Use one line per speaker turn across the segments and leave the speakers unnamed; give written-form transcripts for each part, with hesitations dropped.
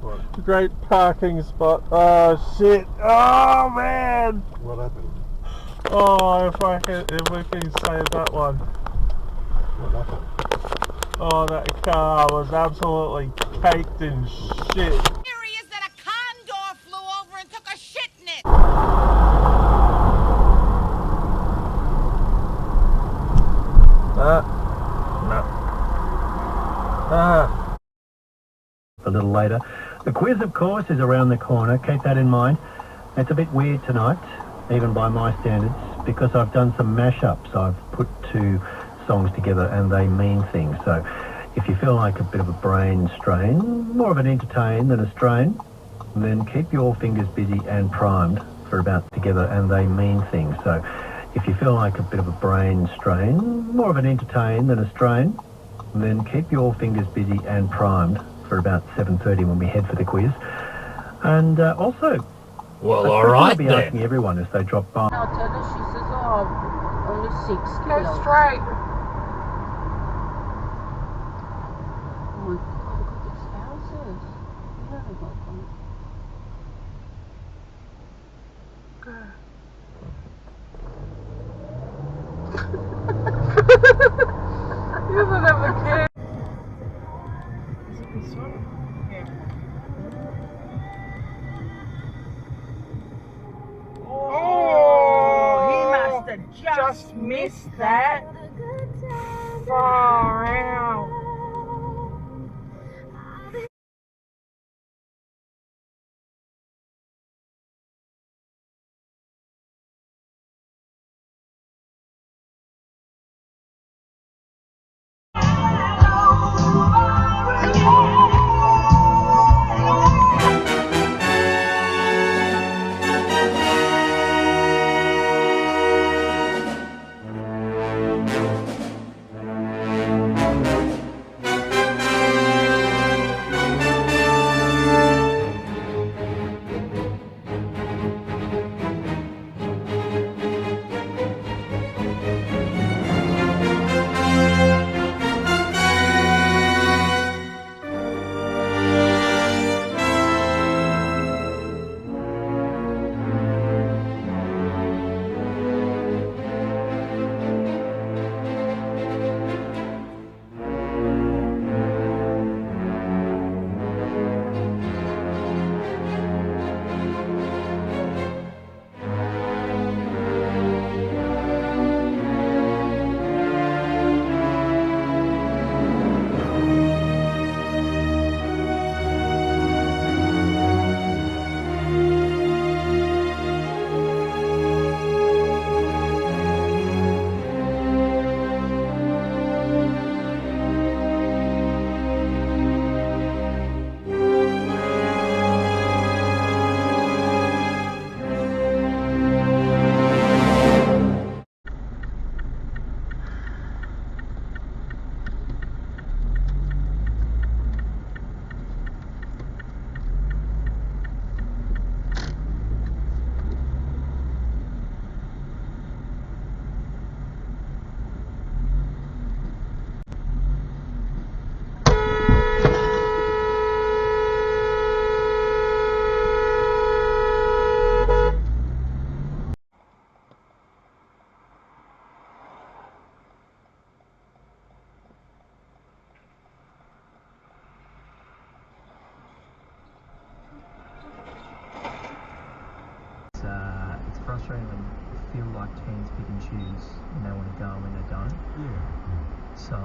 What? Great parking spot. Oh shit! Oh man!
What happened?
Oh, if we can save that one.
What happened?
Oh, that car was absolutely caked in shit.
Serious that a condor flew over and took a shit in it.
A little later. The quiz, of course, is around the corner. Keep that in mind. It's a bit weird tonight, even by my standards, because I've done some mashups. I've put two songs together and they mean things. So if you feel like a bit of a brain strain, more of an entertain than a strain, then keep your fingers busy and primed for about together and they mean things. So if you feel like a bit of a brain strain, more of an entertain than a strain, then keep your fingers busy and primed for about 7:30 when we head for the quiz. And also,
well, all right,
I'll be asking everyone as they drop by.
I'll tell her, she says, oh, only 6
Go
kilos.
straight.
Oh my God, look at these houses. Where have they got from?
He doesn't have a kid.
Oh, he must have just missed that.
Far out.
It's frustrating when you feel like teens pick and choose when they want to go and when they don't.
Yeah.
So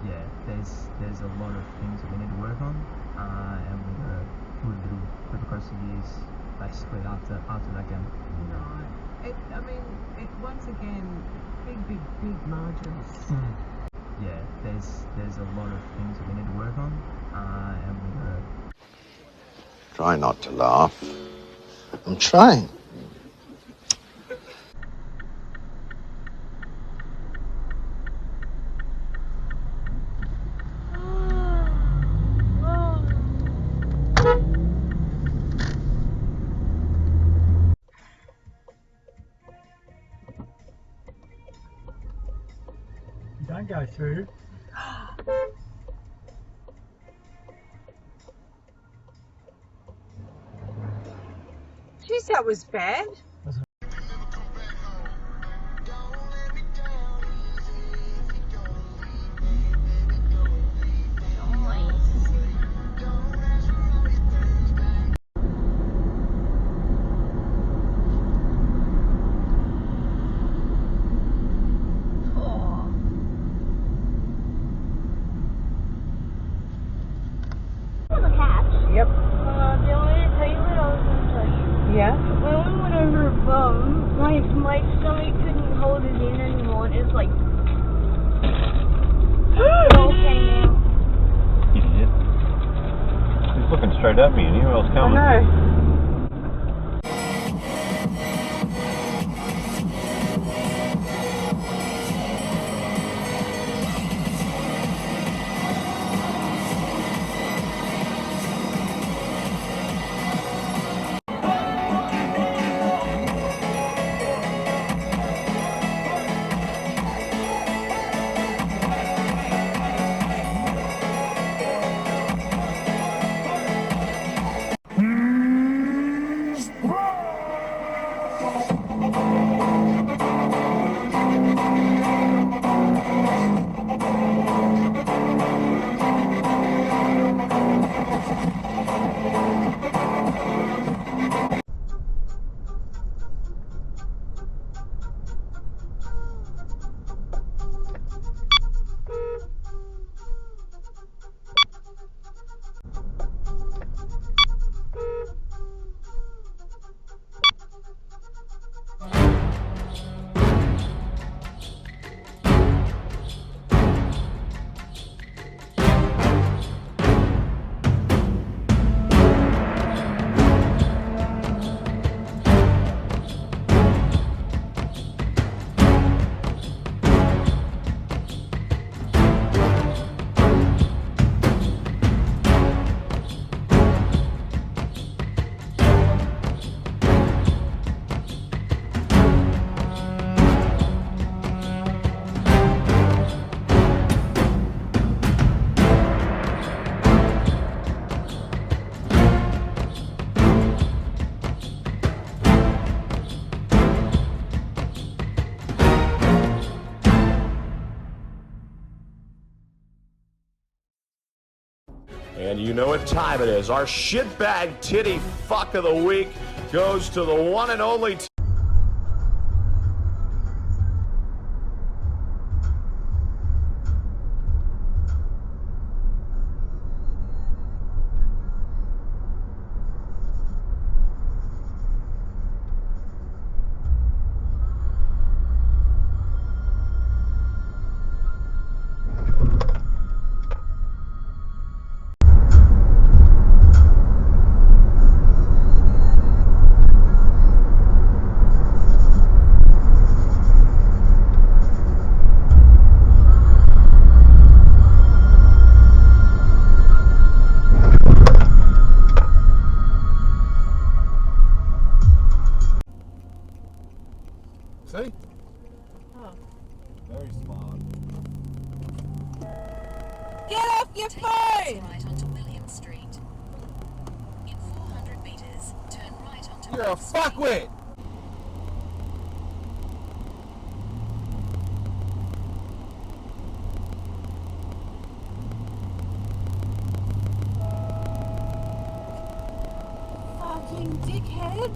yeah, there's a lot of things that we need to work on, and we're gonna do a little flip across the years, basically after that game.
No. I mean, once again, big margins.
Yeah, there's a lot of things that we need to work on, and we're gonna.
Try not to laugh. I'm trying.
Don't go through.
notice that was bad. Yep.
I wanted to tell you what I was going to tell you.
Yeah.
When we went over her bum, my stomach couldn't hold it in anymore. It's like it all came out.
Idiot. He's looking straight at me and who else coming?
I know.
And you know what time it is. Our shitbag titty fuck of the week goes to the one and only...
See?
Oh.
Very smart.
Get off your phone!
Right onto William Street. In 400 meters, turn right onto
You're a fuckwit!
Fucking dickhead!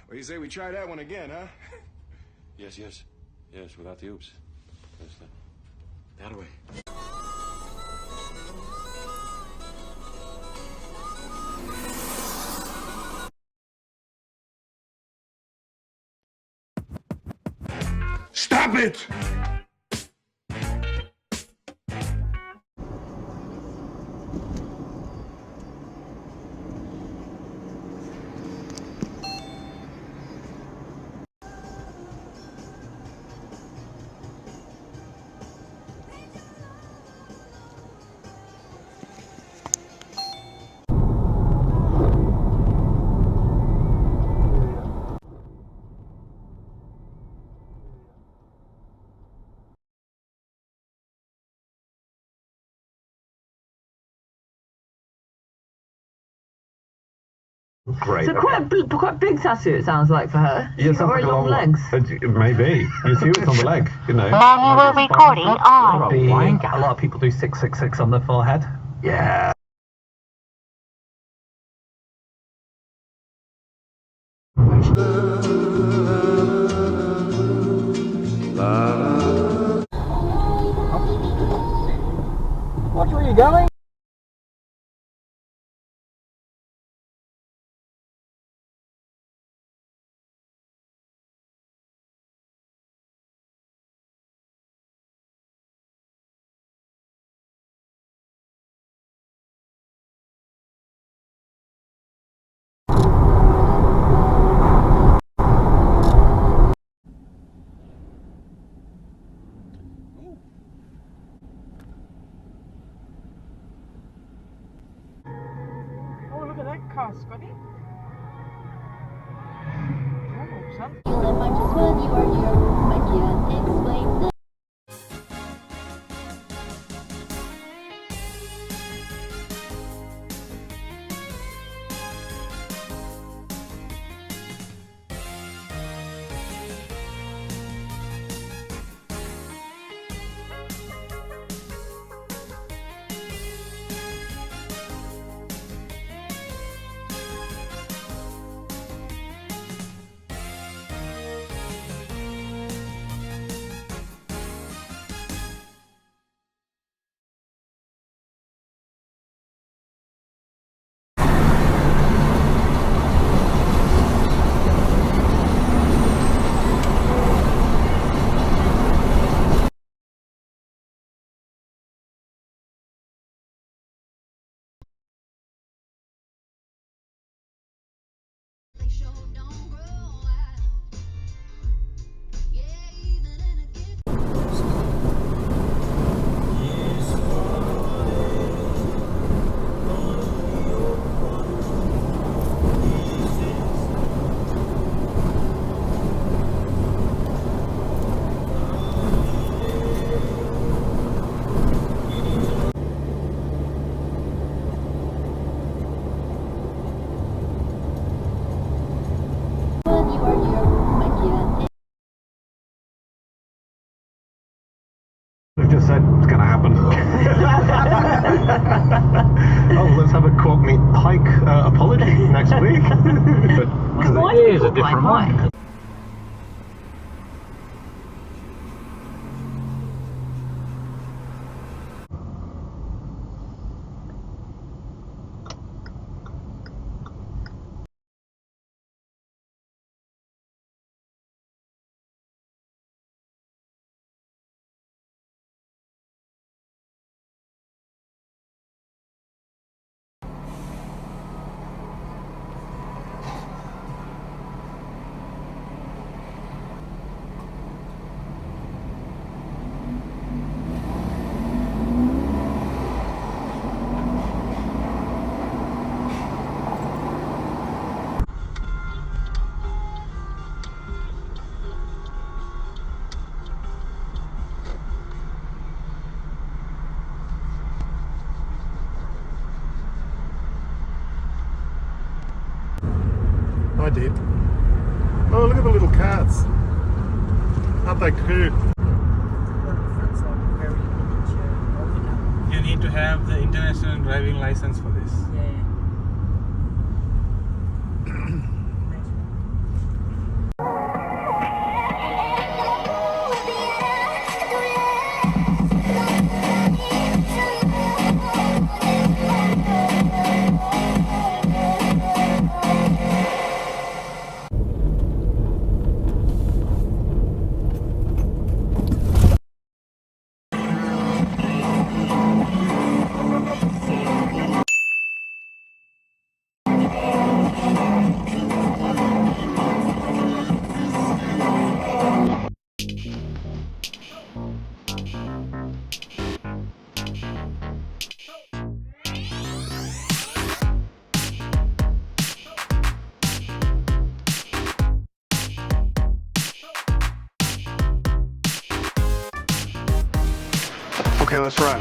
Well, you say we try that one again, huh?
Yes, without the oops. That way.
Stop it!
Great.
So quite big tattoo it sounds like for her.
Yeah,
She's got very long legs.
Maybe. You see what's on the leg, you know.
Manual recording on.
A lot of people do 666 on their forehead. Yeah.
Watch where you're going.
Oh, look at that car, Scotty.
We've just said it's going to happen. Oh, let's have a Quack Meat Pike apology next week. Because it is a different one.
I did. Oh, look at the little cats. Aren't they cute? You need to have the international driving license for this.
Okay, let's run.